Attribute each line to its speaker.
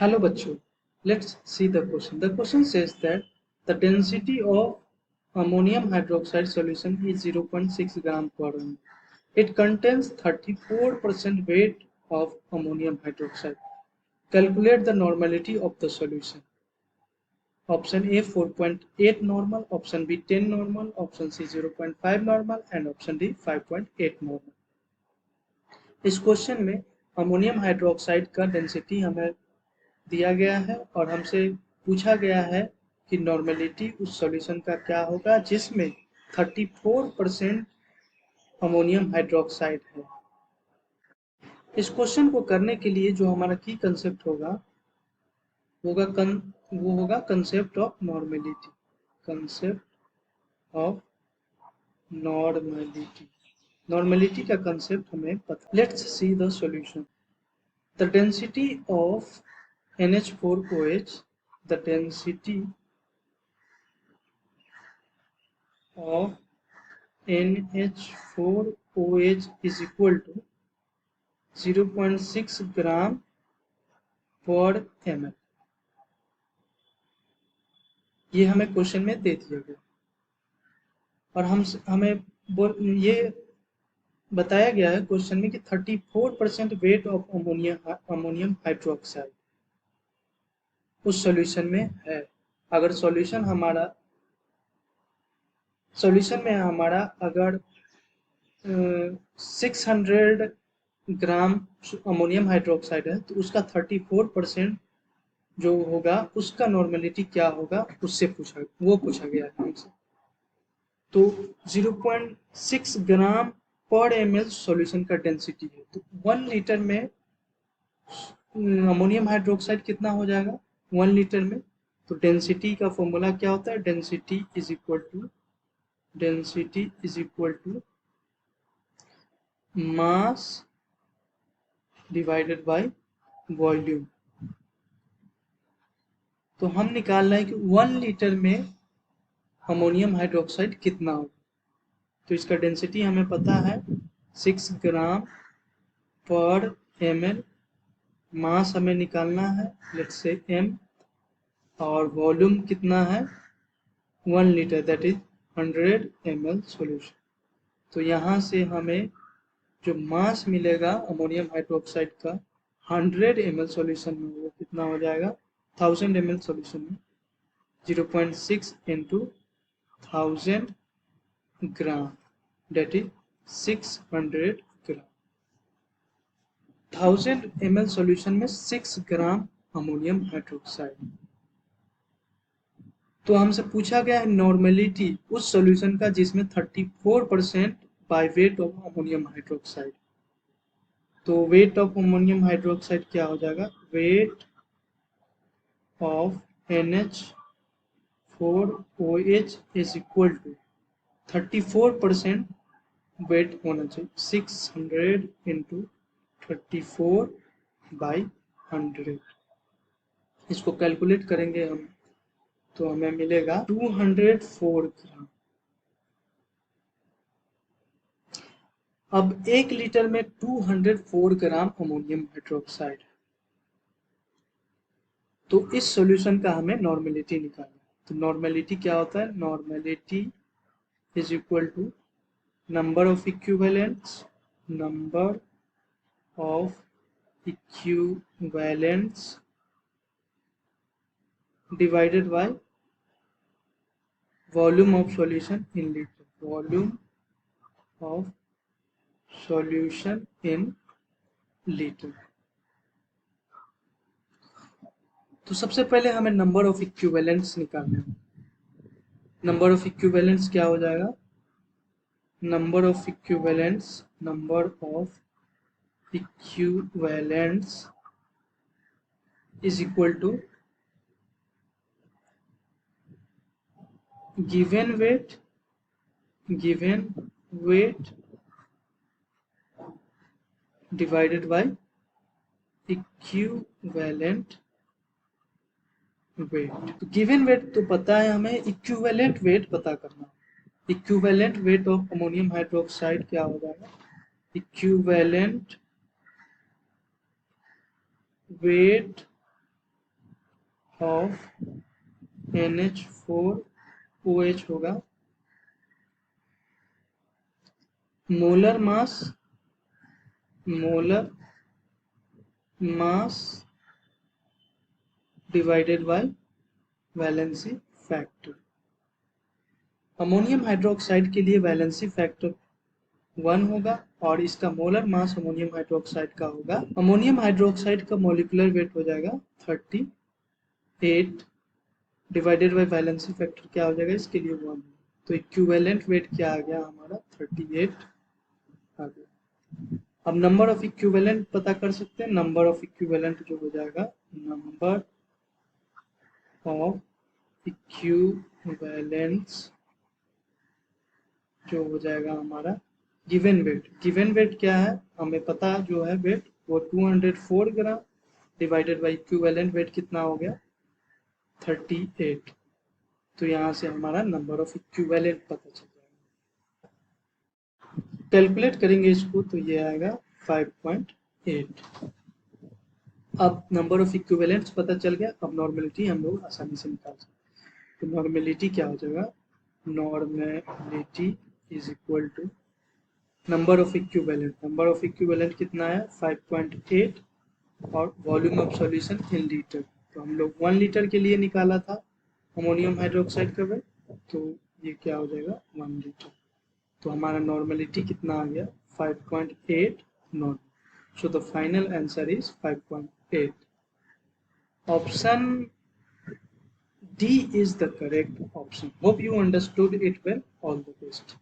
Speaker 1: Hello बच्चों, let's see the question. The question says that the density of ammonium hydroxide solution is 0.6 gram per ml. It contains 34% weight of ammonium hydroxide. Calculate the normality of the solution. Option A 4.8 normal, option B 10 normal, option C 0.5 normal and option D 5.8 normal. इस question में ammonium hydroxide का density हमें दिया गया है और हमसे पूछा गया है कि नॉर्मेलिटी उस सॉल्यूशन का क्या होगा जिसमें 34% अमोनियम हाइड्रोक्साइड है। इस क्वेश्चन को करने के लिए जो हमारा की कंसेप्ट होगा वो होगा concept of normality. Concept of normality normality का कंसेप्ट हमें पता। Let's see the solution. The density of NH4OH, the density of NH4OH is equal to 0.6 gram per ml। ये हमें क्वेश्चन में दे दिया गया और हमें ये बताया गया है क्वेश्चन में कि 34% वेट ऑफ अमोनियम हाइड्रोक्साइड उस सॉल्यूशन में है। अगर सॉल्यूशन में हमारा अगर 600 ग्राम अमोनियम हाइड्रोक्साइड है तो उसका 34% जो होगा उसका नॉर्मेलिटी क्या होगा उससे पूछा गया है हमसे। तो 0.6 ग्राम पर ml सॉल्यूशन का डेंसिटी है तो 1 लीटर में अमोनियम हाइड्रोक्साइड कितना हो जाएगा 1 लीटर में। तो डेंसिटी का फॉर्मूला क्या होता है, density is equal to mass divided by volume. तो हम निकाल रहे हैं कि 1 लीटर में अमोनियम हाइड्रोक्साइड कितना होगा। तो इसका डेंसिटी हमें पता है 6 ग्राम पर ml। मास हमें निकालना है, लेट्स से m, और वॉल्यूम कितना है 1 litre, that is 100 ml solution. तो यहाँ से हमें जो मास मिलेगा अमोनियम हाइड्रोक्साइड का 100 ml सॉल्यूशन में वो कितना हो जाएगा 1000 ml सॉल्यूशन में 0.6 into 1000 gram, that is 600 gram. 1000 ml solution में 6 ग्राम अमोनियम हाइड्रोक्साइड। तो हमसे पूछा गया है नॉर्मेलिटी उस सॉल्यूशन का जिसमें 34% by weight of ammonium hydroxide. तो वेट ऑफ अमोनियम हाइड्रोक्साइड क्या हो जाएगा, weight of NH4OH is equal to 34% weight होना चाहिए 600 into 34/100। इसको कैलकुलेट करेंगे हम तो हमें मिलेगा 204 ग्राम। अब 1 लीटर में 204 ग्राम अमोनियम हाइड्रोक्साइड, तो इस सॉल्यूशन का हमें नॉर्मेलिटी निकालना है। तो नॉर्मेलिटी क्या होता है, normality is equal to number of equivalents divided by volume of solution in litre, volume of solution in litre. तो सबसे पहले हमें नंबर ऑफ इक्विवेलेंट्स निकालना है। नंबर ऑफ इक्विवेलेंट्स क्या हो जाएगा, number of equivalents is equal to given weight divided by equivalent weight. तो गिवन वेट तो पता है हमें, इक्विवेलेंट वेट पता करना। Equivalent weight of ammonium hydroxide क्या हो जाएगा, इक्विवेलेंट वेट ऑफ NH4OH होगा molar mass divided by valency factor. Ammonium hydroxide के लिए वैलेंसी फैक्टर 1 होगा और इसका मोलर मास अमोनियम हाइड्रोक्साइड का होगा। अमोनियम हाइड्रोक्साइड का मॉलिक्यूलर वेट हो जाएगा 38 डिवाइडेड बाय वैलेंसी फैक्टर क्या हो जाएगा इसके लिए 1। तो इक्विवेलेंट वेट क्या आ गया हमारा 38 आ गया। अब नंबर ऑफ इक्विवेलेंट पता कर सकते हैं। नंबर ऑफ इक्विवेलेंट जो हो जाएगा नंबर ऑफ इक्विवेलेंट्स जो हो जाएगा हमारा गिवन वेट क्या है हमें पता जो है वेट वो 204 gram divided by equivalent weight कितना हो गया 38। तो यहाँ से हमारा नंबर ऑफ इक्विवेलेंट पता चल जाएगा। कैलकुलेट करेंगे इसको तो ये आएगा 5.8। अब नंबर ऑफ इक्विवेलेंट्स पता चल गया। अब नॉर्मेलिटी हम लोग आसानी से निकाल सकते हैं। तो नॉर्मेलिटी क्या हो जाएगा normality is equal to number of equivalent कितना है 5.8 और volume of solution in litre. तो हम लोग 1 लीटर के लिए निकाला था अमोनियम हाइड्रोक्साइड का वेट। तो ये क्या हो जाएगा 1 लीटर। तो हमारा नॉर्मेलिटी कितना आ गया 5.8 normal. So the final answer is 5.8। Option D is the correct option. Hope you understood it well. All the best.